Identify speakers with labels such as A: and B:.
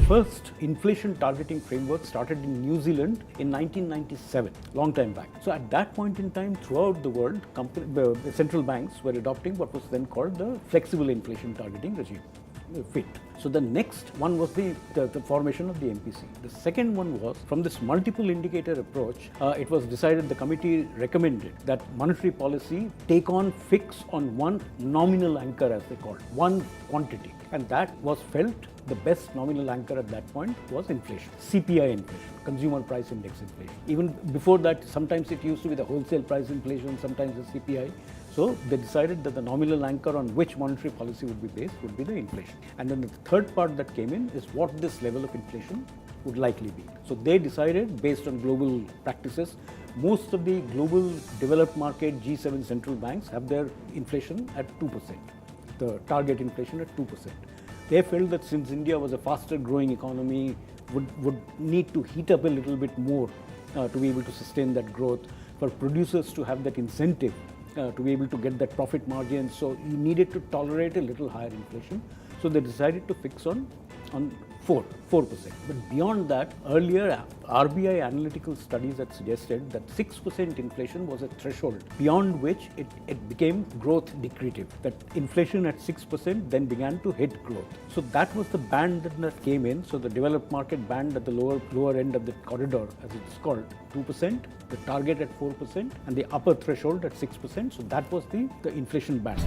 A: first inflation targeting framework started in New Zealand in 1997, long time back. So at that point in time, throughout the world, the central banks were adopting what was then called the flexible inflation targeting regime. FIT. So the next one was the formation of the MPC. The second one was from this multiple indicator approach, it was decided, the committee recommended that monetary policy take on fix on one nominal anchor, as they called, one quantity. And that was felt the best nominal anchor at that point was inflation, CPI inflation, consumer price index inflation. Even before that, sometimes it used to be the wholesale price inflation, sometimes the CPI. So they decided that the nominal anchor on which monetary policy would be based would be the inflation. And then the third part that came in is what this level of inflation would likely be. So they decided, based on global practices, most of the global developed market G7 central banks have their inflation at 2%, the target inflation at 2%. They felt that since India was a faster growing economy, would need to heat up a little bit more to be able to sustain that growth, for producers to have that incentive to be able to get that profit margin. So you needed to tolerate a little higher inflation. So they decided to fix on 4%. But beyond that, earlier RBI analytical studies had suggested that 6% inflation was a threshold beyond which it became growth decretive. That inflation at 6% then began to hit growth. So that was the band that came in. So the developed market band at the lower end of the corridor, as it's called, 2%, the target at 4%, and the upper threshold at 6%. So that was the inflation band.